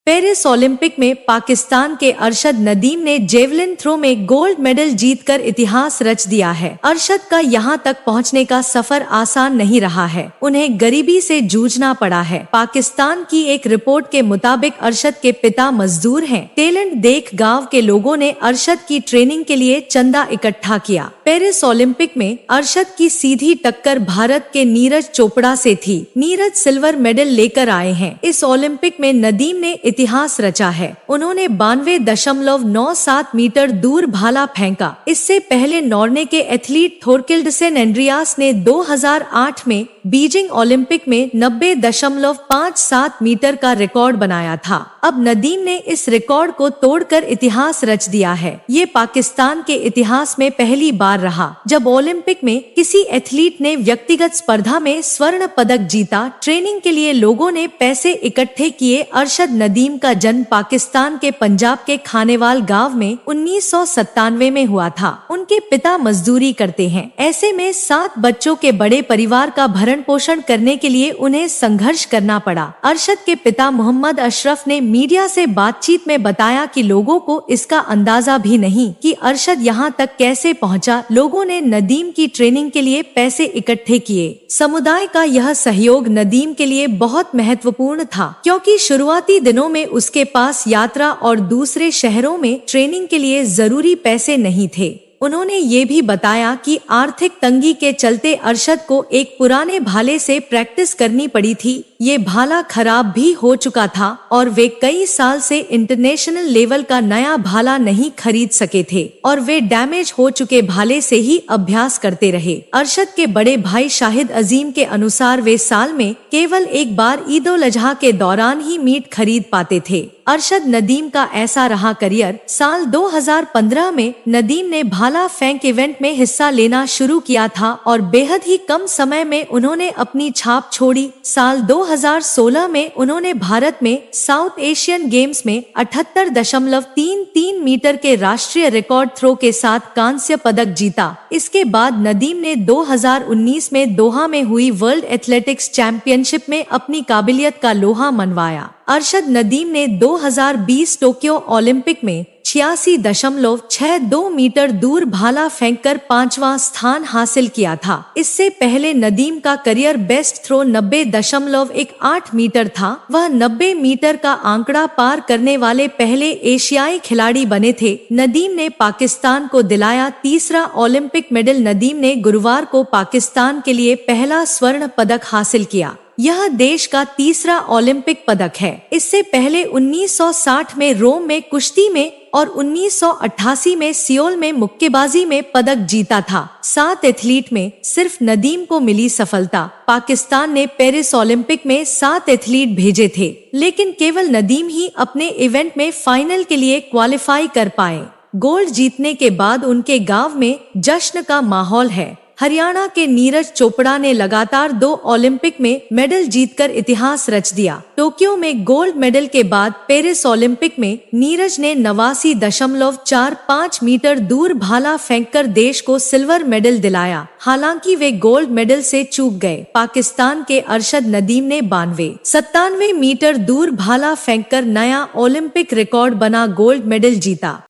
Paris Olympic में पाकिस्तान के अरशद नदीम ने जेवलिन थ्रो में गोल्ड मेडल जीतकर इतिहास रच दिया है। अरशद का यहां तक पहुंचने का सफर आसान नहीं रहा है। उन्हें गरीबी से जूझना पड़ा है। पाकिस्तान की एक रिपोर्ट के मुताबिक अरशद के पिता मजदूर हैं। टैलेंट देख गांव के लोगों ने अरशद की ट्रेनिंग के लिए चंदा इकट्ठा किया। पेरिस ओलंपिक में अरशद की सीधी टक्कर भारत के नीरज चोपड़ा से थी। नीरज सिल्वर मेडल लेकर आए हैं। इस ओलंपिक में नदीम ने इतिहास रचा है। उन्होंने 92.97 मीटर दूर भाला फेंका। इससे पहले नॉर्वे के एथलीट थोरकिल्डसेन एंड्रियास ने 2008 में बीजिंग ओलंपिक में 90.57 मीटर का रिकॉर्ड बनाया था। अब नदीम ने इस रिकॉर्ड को तोड़कर इतिहास रच दिया है। ये पाकिस्तान के इतिहास में पहली बार रहा जब ओलंपिक में किसी एथलीट ने व्यक्तिगत स्पर्धा में स्वर्ण पदक जीता। ट्रेनिंग के लिए लोगों ने पैसे इकट्ठे किए। अरशद नदीम का जन्म पाकिस्तान के पंजाब के खानेवाल गांव में 1997 में हुआ था। उनके पिता मजदूरी करते हैं। ऐसे में 7 बच्चों के बड़े परिवार का भरण पोषण करने के लिए उन्हें संघर्ष करना पड़ा। अरशद के पिता मोहम्मद अशरफ ने मीडिया से बातचीत में बताया कि लोगों को इसका अंदाजा भी नहीं कि अरशद यहां तक कैसे पहुंचा। लोगों ने नदीम की ट्रेनिंग के लिए पैसे इकट्ठे किए। समुदाय का यह सहयोग नदीम के लिए बहुत महत्वपूर्ण था, क्योंकि शुरुआती दिनों में उसके पास यात्रा और दूसरे शहरों में ट्रेनिंग के लिए जरूरी पैसे नहीं थे। उन्होंने ये भी बताया कि आर्थिक तंगी के चलते अरशद को एक पुराने भाले से प्रैक्टिस करनी पड़ी थी। ये भाला खराब भी हो चुका था और वे कई साल से इंटरनेशनल लेवल का नया भाला नहीं खरीद सके थे और वे डैमेज हो चुके भाले से ही अभ्यास करते रहे। अरशद के बड़े भाई शाहिद अजीम के अनुसार वे साल में केवल एक बार ईद उल अजहा के दौरान ही मीट खरीद पाते थे। अरशद नदीम का ऐसा रहा करियर। साल 2015 में नदीम ने भाला फेंक इवेंट में हिस्सा लेना शुरू किया था और बेहद ही कम समय में उन्होंने अपनी छाप छोड़ी। साल 2016 में उन्होंने भारत में साउथ एशियन गेम्स में 78.33 मीटर के राष्ट्रीय रिकॉर्ड थ्रो के साथ कांस्य पदक जीता। इसके बाद नदीम ने 2019 में दोहा में हुई वर्ल्ड एथलेटिक्स चैंपियनशिप में अपनी काबिलियत का लोहा मनवाया। अरशद नदीम ने 2020 टोक्यो ओलंपिक में 86.62 मीटर दूर भाला फेंककर 5वां स्थान हासिल किया था। इससे पहले नदीम का करियर बेस्ट थ्रो 90.18 मीटर था। वह 90 मीटर का आंकड़ा पार करने वाले पहले एशियाई खिलाड़ी बने थे। नदीम ने पाकिस्तान को दिलाया तीसरा ओलंपिक मेडल। नदीम ने गुरुवार को पाकिस्तान के लिए पहला स्वर्ण पदक हासिल किया। यह देश का तीसरा ओलंपिक पदक है। इससे पहले 1960 में रोम में कुश्ती में और 1988 में सियोल में मुक्केबाजी में पदक जीता था। 7 एथलीट में सिर्फ नदीम को मिली सफलता। पाकिस्तान ने पेरिस ओलंपिक में 7 एथलीट भेजे थे, लेकिन केवल नदीम ही अपने इवेंट में फाइनल के लिए क्वालिफाई कर पाए। गोल्ड जीतने के बाद उनके गांव में जश्न का माहौल है। हरियाणा के नीरज चोपड़ा ने लगातार 2 ओलंपिक में मेडल जीतकर इतिहास रच दिया। टोक्यो में गोल्ड मेडल के बाद पेरिस ओलंपिक में नीरज ने 89.45 मीटर दूर भाला फेंककर देश को सिल्वर मेडल दिलाया। हालांकि वे गोल्ड मेडल से चूक गए। पाकिस्तान के अरशद नदीम ने 92.97 मीटर दूर भाला फेंककर नया ओलंपिक रिकॉर्ड बना गोल्ड मेडल जीता।